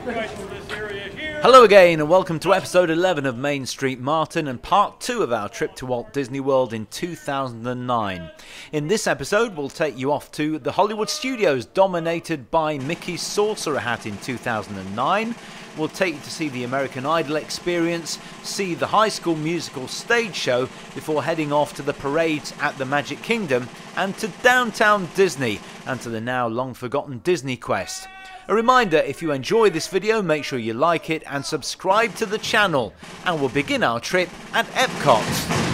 Hello again and welcome to episode 11 of Main Street Martin and part 2 of our trip to Walt Disney World in 2009. In this episode we'll take you off to the Hollywood studios dominated by Mickey's Sorcerer Hat in 2009. We'll take you to see the American Idol experience, see the High School Musical stage show before heading off to the parades at the Magic Kingdom and to downtown Disney and to the now long forgotten Disney Quest. A reminder, if you enjoy this video, make sure you like it and subscribe to the channel. And we'll begin our trip at Epcot.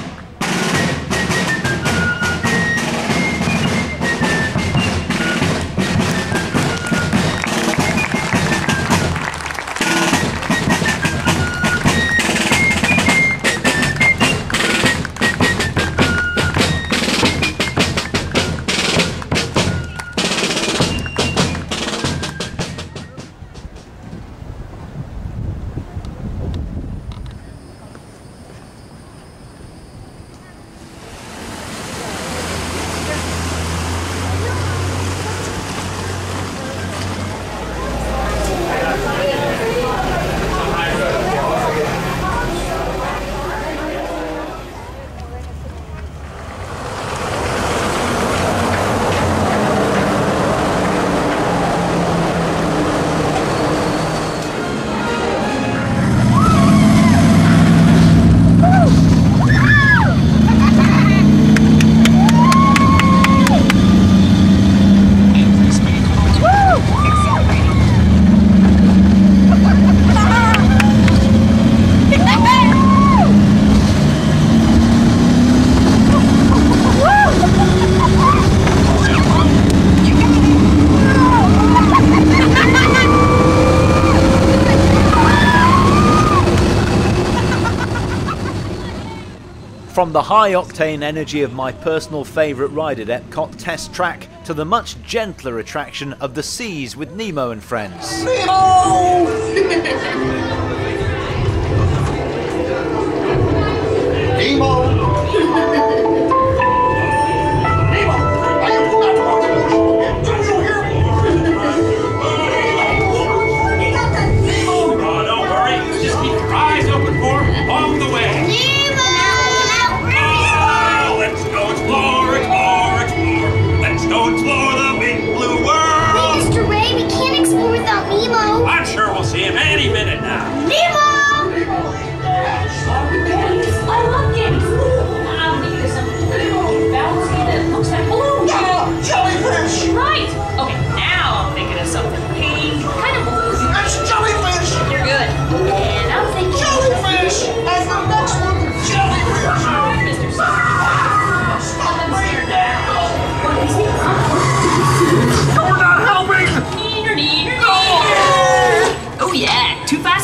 From the high-octane energy of my personal favourite ride at Epcot Test Track to the much gentler attraction of the seas with Nemo and friends. Nemo!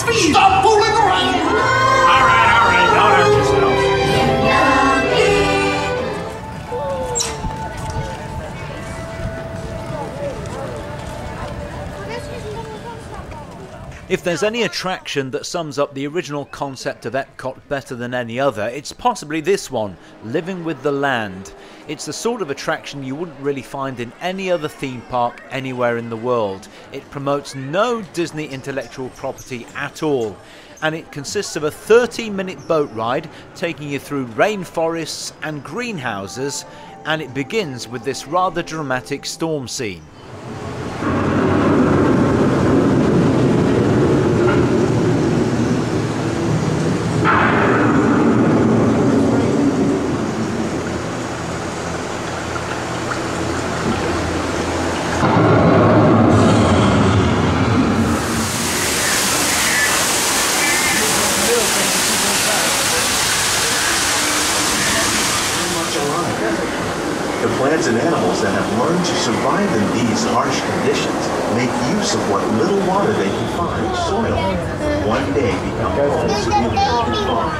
Stop fooling around! Alright, don't hurt yourself. If there's any attraction that sums up the original concept of Epcot better than any other, it's possibly this one, Living with the Land. It's the sort of attraction you wouldn't really find in any other theme park anywhere in the world. It promotes no Disney intellectual property at all, and it consists of a 30-minute boat ride taking you through rainforests and greenhouses, and it begins with this rather dramatic storm scene. The plants and animals that have learned to survive in these harsh conditions make use of what little water they can find in soil. One day become homes to the industry farm.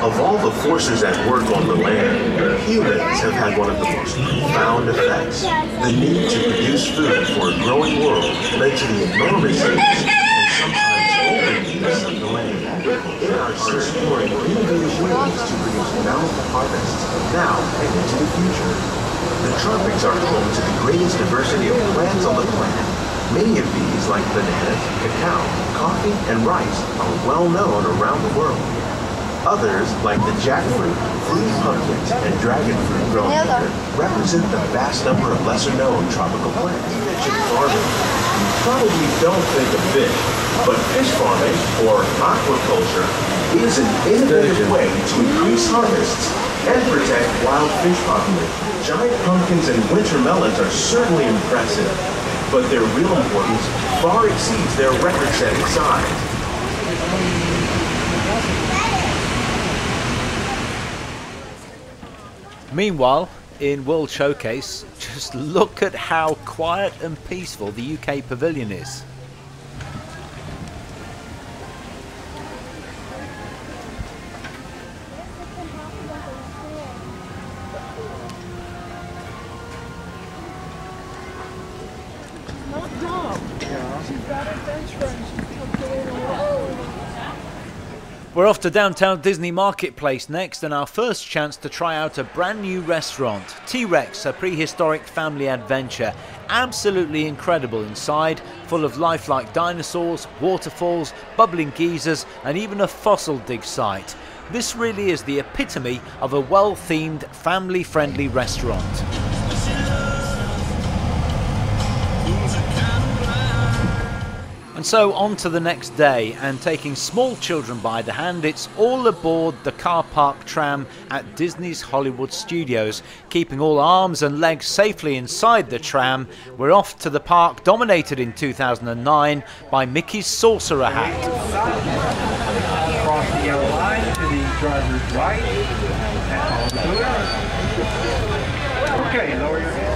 Of all the forces at work on the land, humans have had one of the most profound effects. The need to produce food for a growing world led to the enormous and sometimes harvests, now and into the future. The tropics are home to the greatest diversity of plants on the planet. Many of these, like bananas, cacao, coffee, and rice, are well known around the world. Others, like the jackfruit, fruity pumpkins, and dragon fruit grown here, represent the vast number of lesser-known tropical plants. You mentioned farming. You probably don't think of fish, but fish farming, or aquaculture, is an innovative way to increase harvests and protect wild fish populations. Giant pumpkins and winter melons are certainly impressive, but their real importance far exceeds their record-setting size. Meanwhile, in World Showcase, just look at how quiet and peaceful the UK pavilion is. We're off to downtown Disney Marketplace next, and our first chance to try out a brand new restaurant, T-Rex, a prehistoric family adventure. Absolutely incredible inside, full of lifelike dinosaurs, waterfalls, bubbling geysers, and even a fossil dig site. This really is the epitome of a well-themed, family-friendly restaurant. And so on to the next day, and taking small children by the hand, it's all aboard the car park tram at Disney's Hollywood Studios. Keeping all arms and legs safely inside the tram, we're off to the park dominated in 2009 by Mickey's Sorcerer Hat. Cross the yellow line to the driver's right. Okay, lower your head.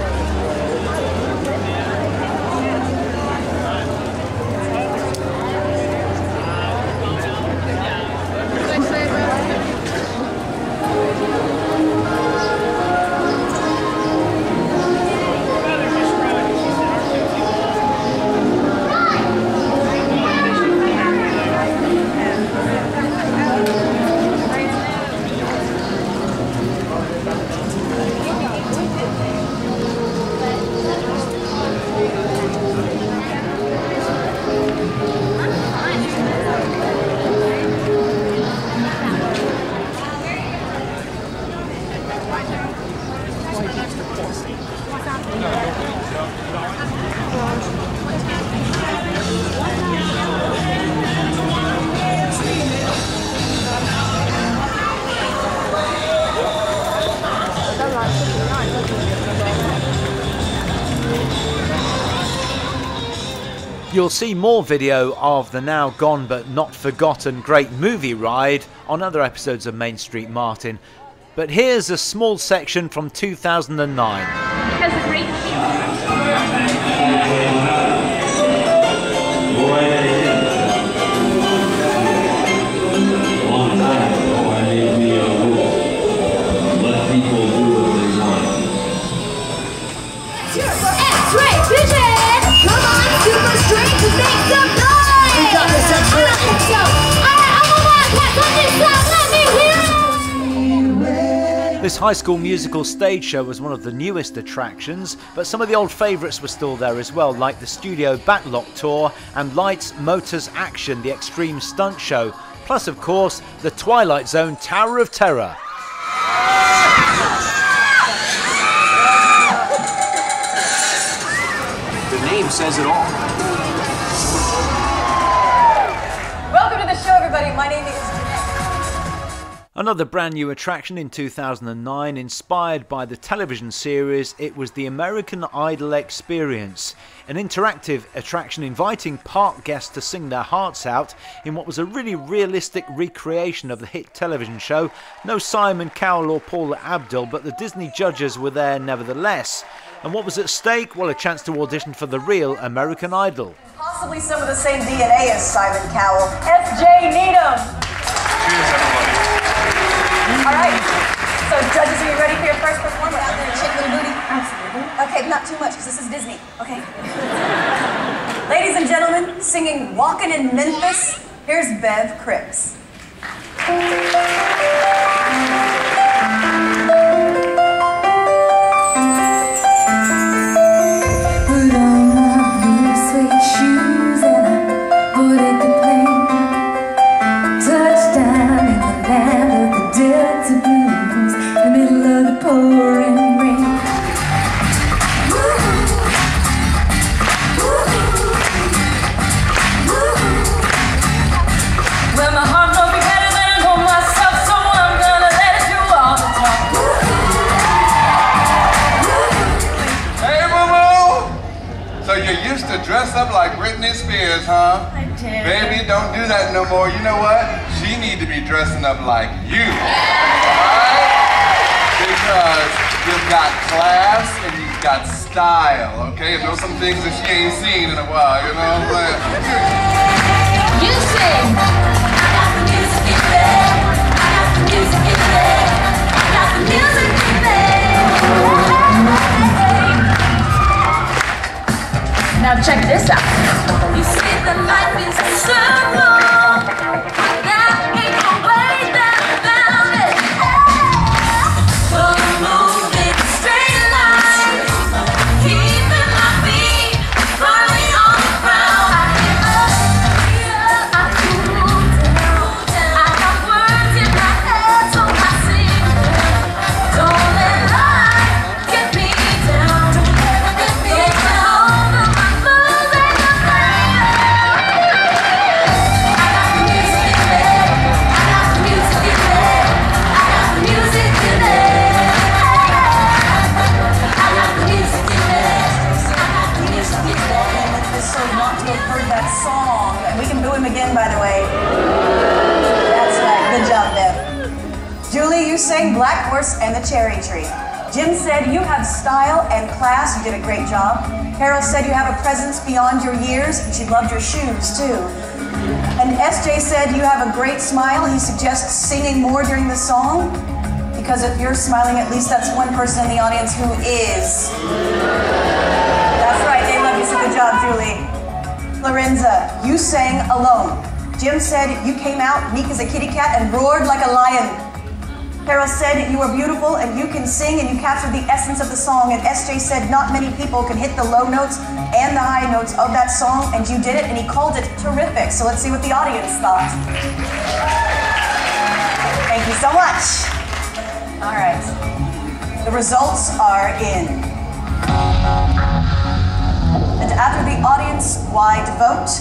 You'll see more video of the now gone but not forgotten great movie ride on other episodes of Main Street Martin. But here's a small section from 2009. This High School Musical stage show was one of the newest attractions, but some of the old favourites were still there as well, like the Studio Backlot Tour and Lights, Motors, Action, the Extreme Stunt Show, plus of course the Twilight Zone Tower of Terror. The name says it all. Welcome to the show, everybody. My name is... Another brand new attraction in 2009, inspired by the television series, it was the American Idol Experience, an interactive attraction inviting park guests to sing their hearts out in what was a really realistic recreation of the hit television show. No Simon Cowell or Paula Abdul, but the Disney judges were there nevertheless. And what was at stake? Well, a chance to audition for the real American Idol. Possibly some of the same DNA as Simon Cowell. F.J. Needham. Cheers, everybody. All right. So, judges, are you ready for your first performance? Out there, shake little booty. Absolutely. Okay, but not too much, because this is Disney. Okay. Ladies and gentlemen, singing "Walkin' in Memphis," here's Bev Cripps. up like Britney Spears, huh? I did. Baby, don't do that no more. You know what? She need to be dressing up like you. Alright? Because you've got class and you've got style, okay? And those some things that she ain't seen in a while, you know what I'm saying? You sing. I got the music in there. I got the music in there. I got the music in there. Now check this out. You see that life is a circle. There ain't no way around it. So I'm moving straight line, keeping my feet firmly on the ground. I get up, I cool down. I got words in my head, so I sing. Don't let life get me down. Get me down. I'm moving the I got the music in there. I got the music in there. I got the music in there. I got the music in there. I got the music in there. It's so not to have heard that song. And we can boo him again, by the way. That's right. Good job, Bev. Julie, you sang Black Horse and the Cherry Tree. Jim said you have style and class. You did a great job. Carol said you have a presence beyond your years. She loved your shoes, too. And SJ said you have a great smile. He suggests singing more during the song. Because if you're smiling, at least that's one person in the audience who is. That's right, they love you, so good job, Julie. Lorenza, you sang Alone. Jim said you came out meek as a kitty cat and roared like a lion. Carol said you are beautiful and you can sing and you captured the essence of the song. And SJ said not many people can hit the low notes and the high notes of that song, and you did it, and he called it terrific. So let's see what the audience thought. Thank you so much. All right. The results are in. And after the audience-wide vote,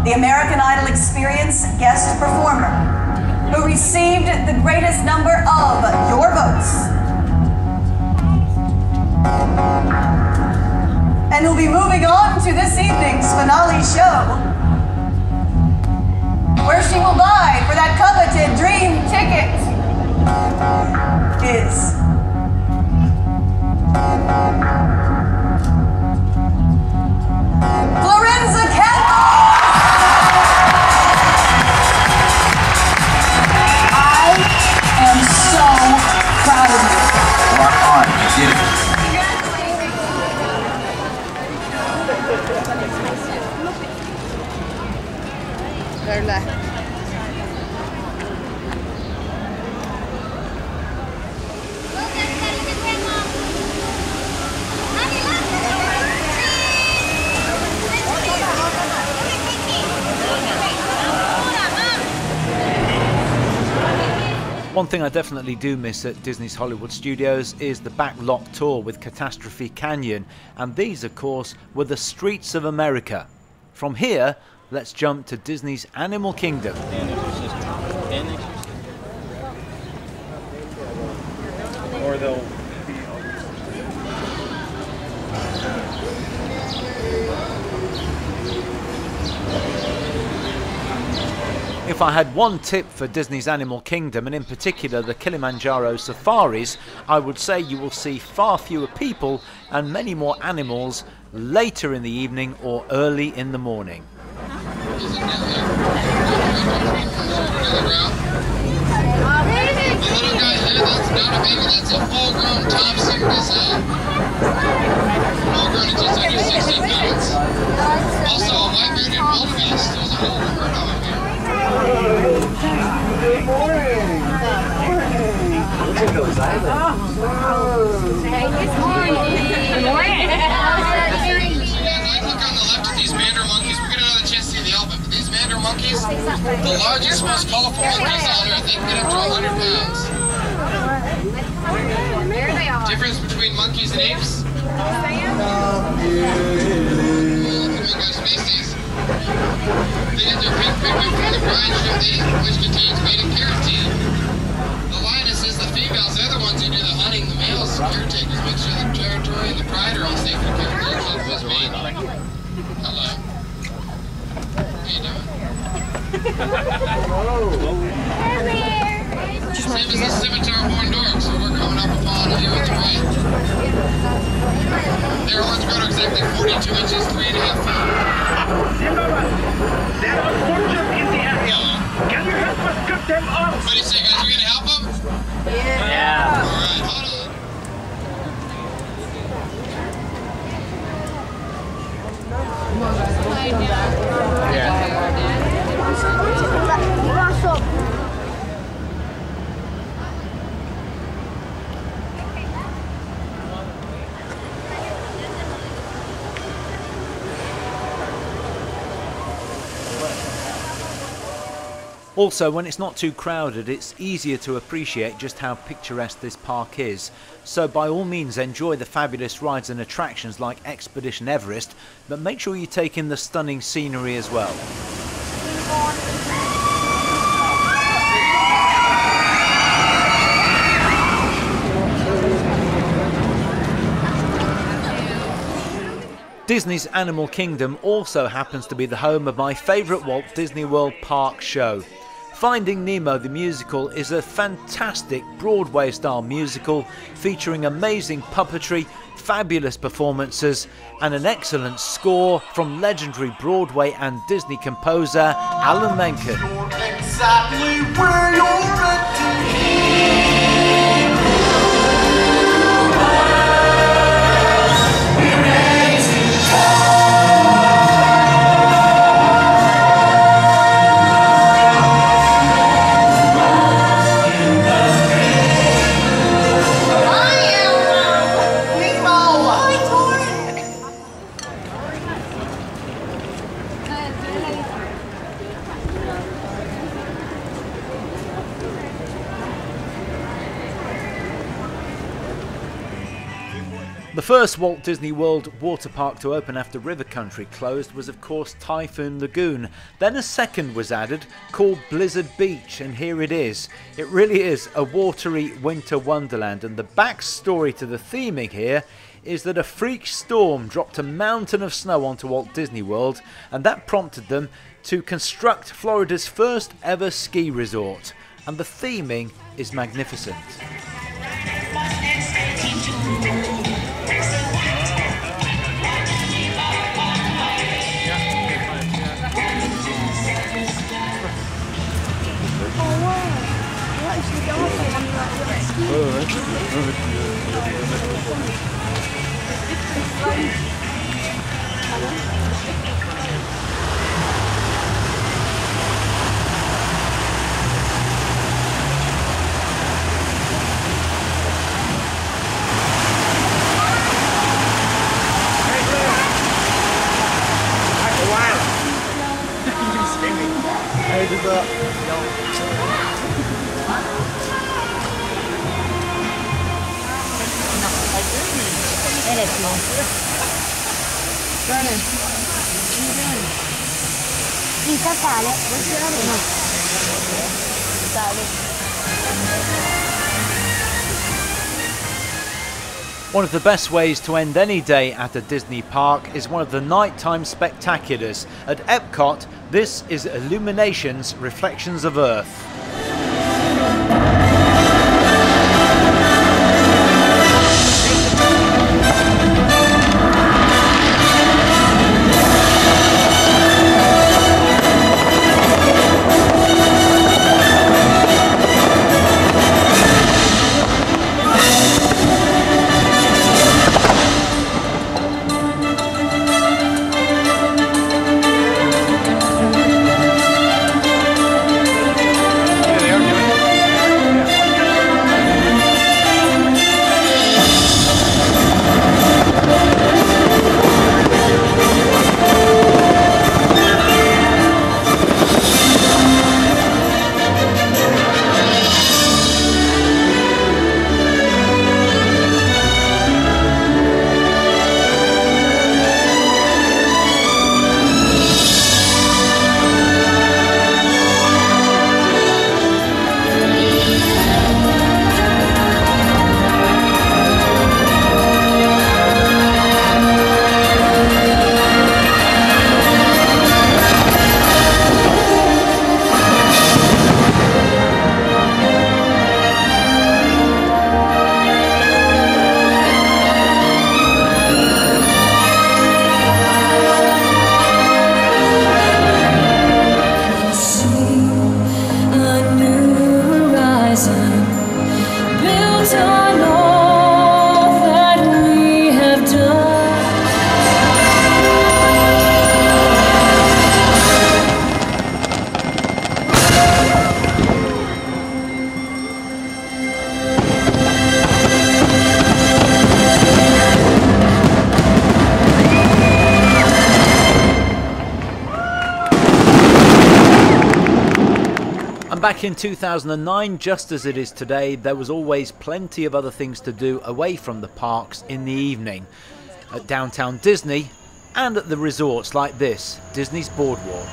the American Idol Experience guest performer who received the greatest number of your votes and will be moving on to this evening's finale show, where she will buy for that coveted dream ticket, is Lorenza Campbell. I am so proud of you. Rock on, you did it. One thing I definitely do miss at Disney's Hollywood Studios is the backlot tour with Catastrophe Canyon, and these, of course, were the streets of America. From here, let's jump to Disney's Animal Kingdom. Or they'll If I had one tip for Disney's Animal Kingdom, and in particular the Kilimanjaro safaris, I would say you will see far fewer people and many more animals later in the evening or early in the morning. The little guy here, that's not a baby, that's a full-grown Thompson gazelle. Full-grown at just under 60 pounds. Also a white-bearded wildebeest. There's a whole herd of them here. Good morning. Look at those islands. So guys, I look on the left at these mandarin monkeys. We're going to have a chance to see the elephant, but these mandarin monkeys, the largest, most colorful monkeys out there, they can get up to 100 pounds. Difference between monkeys and apes? Look at my ghost Macy's. They get their pink pigment from the brine shrimp they eat, which contains beta-carotene. The lionesses, the females, they're the ones who do the hunting. The males, caretakers, make sure the territory and the pride are all safe and kept. They keep this mating. Hello. How you doing? Sam is the scimitar-born dog, so we're coming up upon you at the right. Their horns grow to exactly 42 inches, 3.5 feet. They're unfortunate in the area. Can you help us cut them off? What do you say, guys? You gonna help them? Yeah. All right, hold on. Also, when it's not too crowded, it's easier to appreciate just how picturesque this park is. So by all means enjoy the fabulous rides and attractions like Expedition Everest, but make sure you take in the stunning scenery as well. Disney's Animal Kingdom also happens to be the home of my favourite Walt Disney World park show. Finding Nemo the Musical is a fantastic Broadway-style musical featuring amazing puppetry, fabulous performances and an excellent score from legendary Broadway and Disney composer Alan Menken. Exactly where you're meant to The first Walt Disney World water park to open after River Country closed was of course Typhoon Lagoon. Then a second was added called Blizzard Beach, and here it is. It really is a watery winter wonderland, and the backstory to the theming here is that a freak storm dropped a mountain of snow onto Walt Disney World, and that prompted them to construct Florida's first ever ski resort, and the theming is magnificent. One of the best ways to end any day at a Disney park is one of the nighttime spectaculars. At Epcot, this is Illumination's Reflections of Earth. And back in 2009, just as it is today, there was always plenty of other things to do away from the parks in the evening. At downtown Disney and at the resorts like this, Disney's Boardwalk.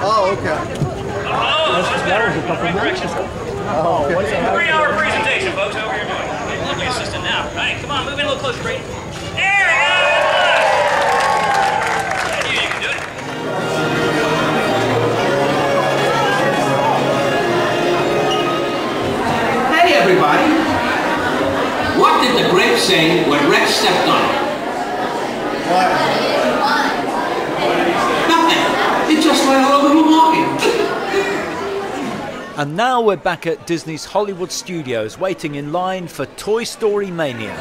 Oh, okay. Oh, 3-hour presentation, folks. Over here, boy. Lovely assistant now. All right, come on, move in a little closer, Brady. There we go! I knew you could do it. Hey, everybody. What did the grape say when Rex stepped on it? Nothing. It just went all over him walking. And now we're back at Disney's Hollywood Studios, waiting in line for Toy Story Mania.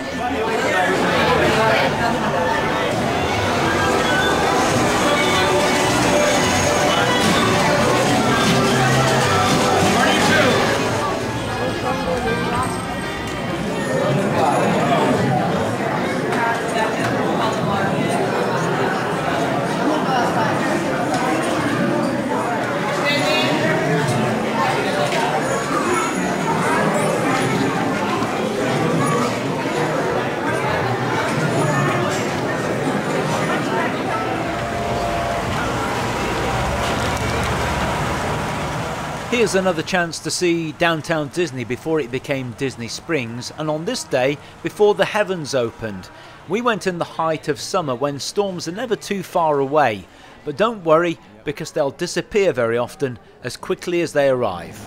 Here's another chance to see downtown Disney before it became Disney Springs, and on this day, before the heavens opened. We went in the height of summer when storms are never too far away, but don't worry because they'll disappear very often as quickly as they arrive.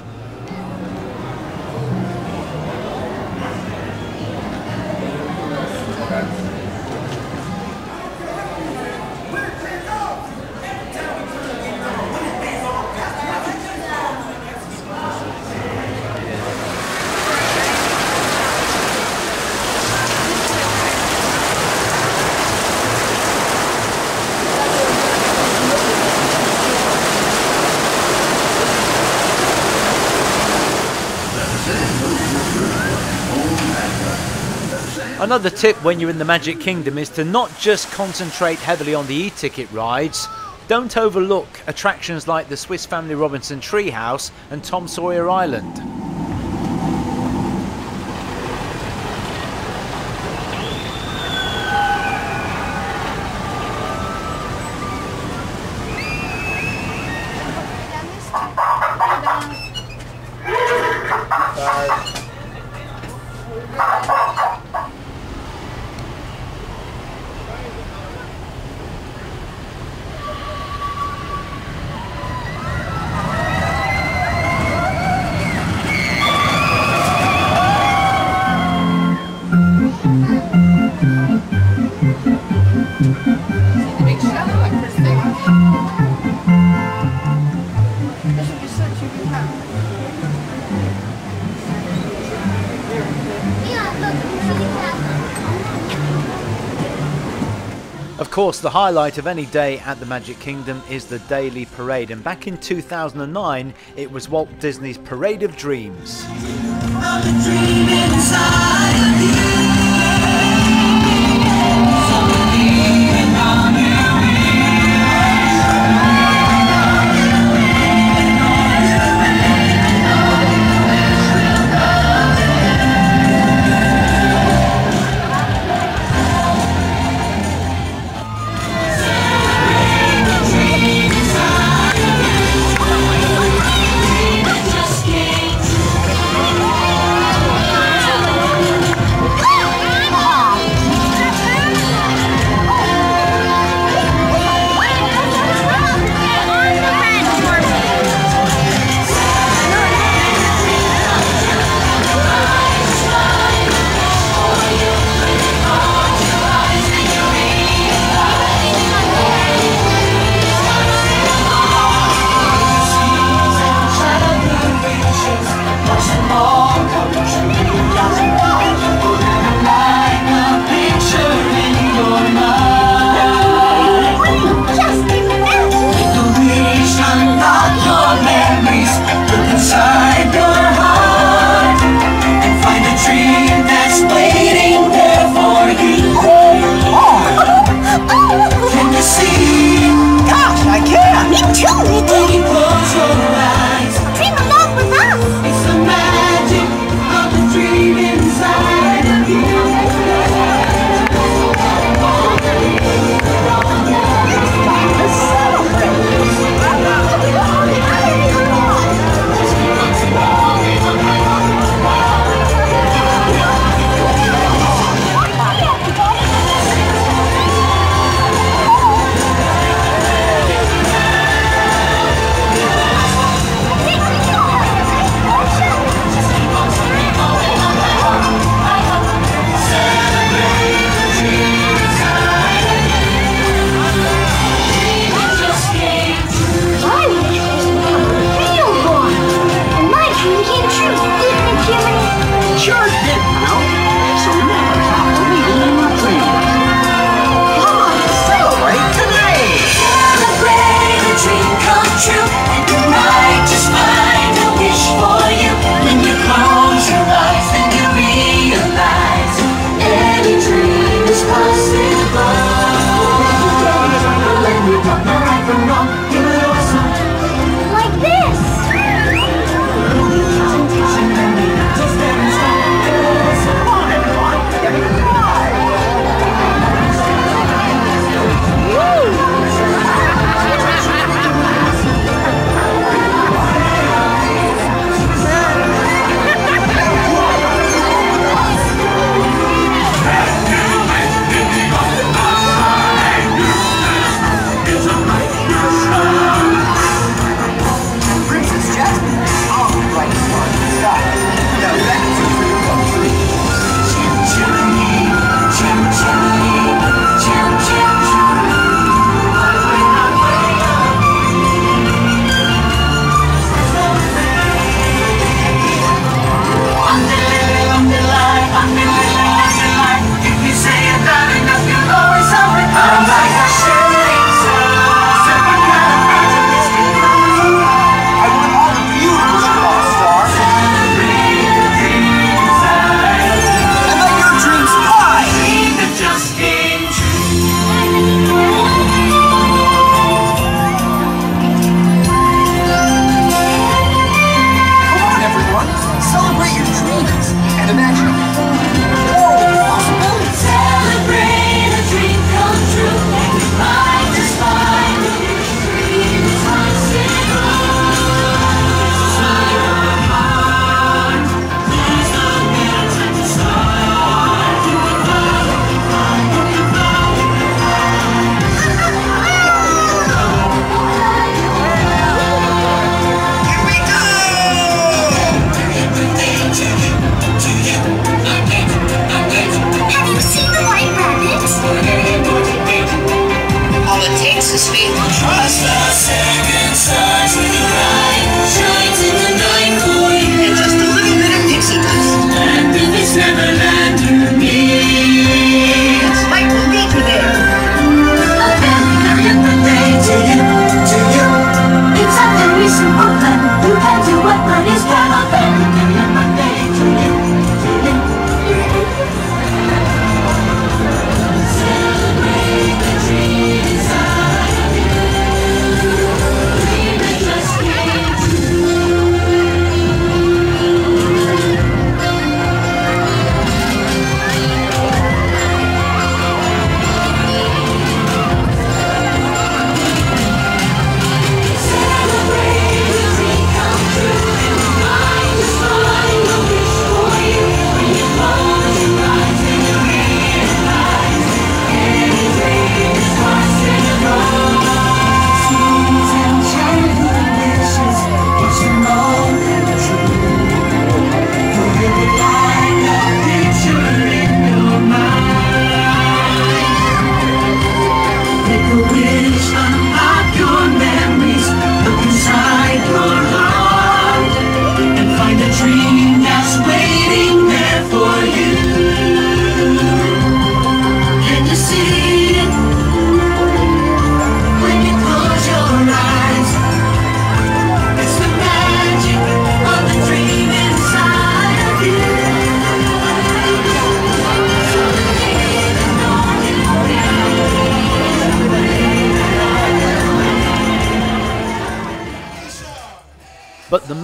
Another tip when you're in the Magic Kingdom is to not just concentrate heavily on the e-ticket rides. Don't overlook attractions like the Swiss Family Robinson Treehouse and Tom Sawyer Island. Of course, the highlight of any day at the Magic Kingdom is the daily parade, and back in 2009 it was Walt Disney's Parade of Dreams.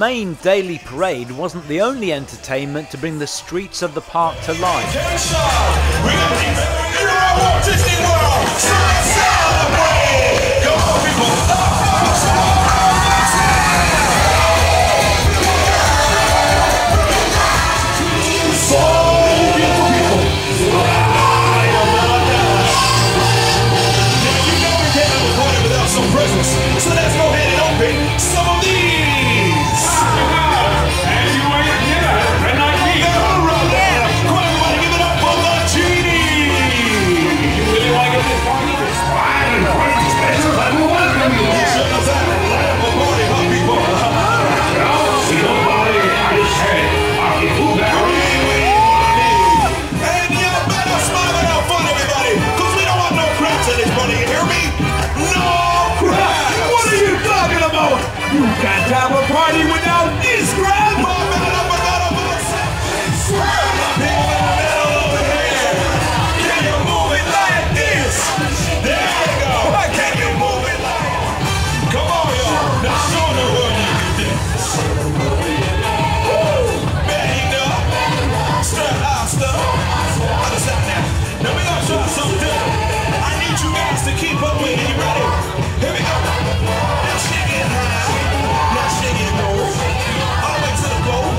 main daily parade wasn't the only entertainment to bring the streets of the park to life. So let's go ahead and open some of these. And you ain't a killer, and like me. Come on, everybody, give it up for the genie. You really want to get this party? It's fine and crazy special. I will welcome you. Shut us out. Light up a party, huh, people? Y'all see the party? I just said, I'll get food back. And you better smile it out fun, everybody, because we don't want no crabs in this party. You hear me? No! What are you talking about? You can't have a party without this crowd. People in the middle over here. Can you move it like this? There you go. Can you move it like this? Come on, y'all. Now show the world you can dance. Woo! Banged up. Strut out stuff. Understand that? Now we're gonna try something different. I need you guys to keep up with it. You ready? Here we go. Now shake it high. Now shake it low. All the way to the goal.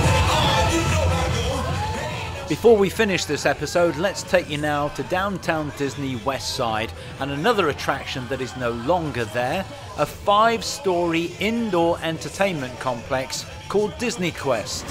You know how I go. Before we finish this episode, let's take you now to downtown Disney West Side and another attraction that is no longer there, a 5-story indoor entertainment complex called Disney Quest.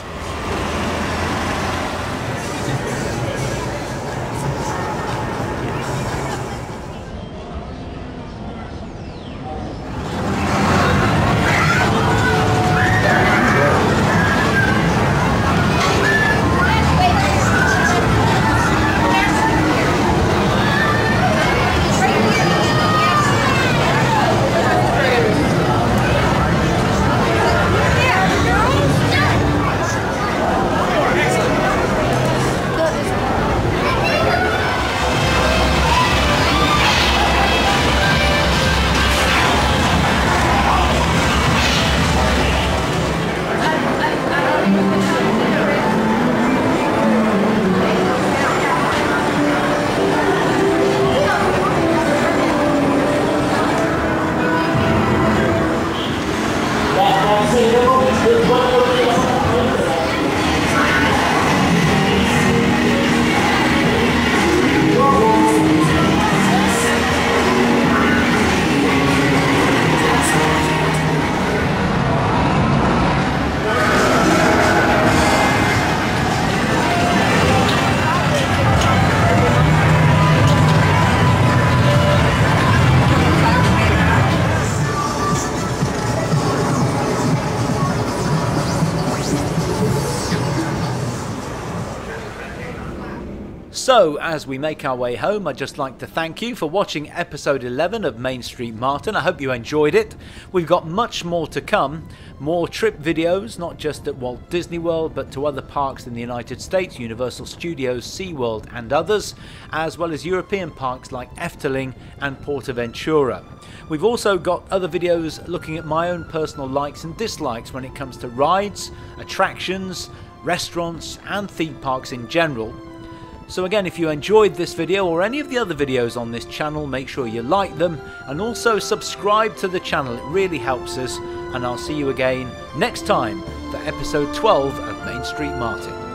So, as we make our way home, I'd just like to thank you for watching episode 11 of Main Street Martin. I hope you enjoyed it. We've got much more to come. More trip videos, not just at Walt Disney World, but to other parks in the United States, Universal Studios, SeaWorld and others, as well as European parks like Efteling and Portaventura. We've also got other videos looking at my own personal likes and dislikes when it comes to rides, attractions, restaurants and theme parks in general. So again, if you enjoyed this video or any of the other videos on this channel, make sure you like them and also subscribe to the channel. It really helps us, and I'll see you again next time for episode 12 of Main Street Martin.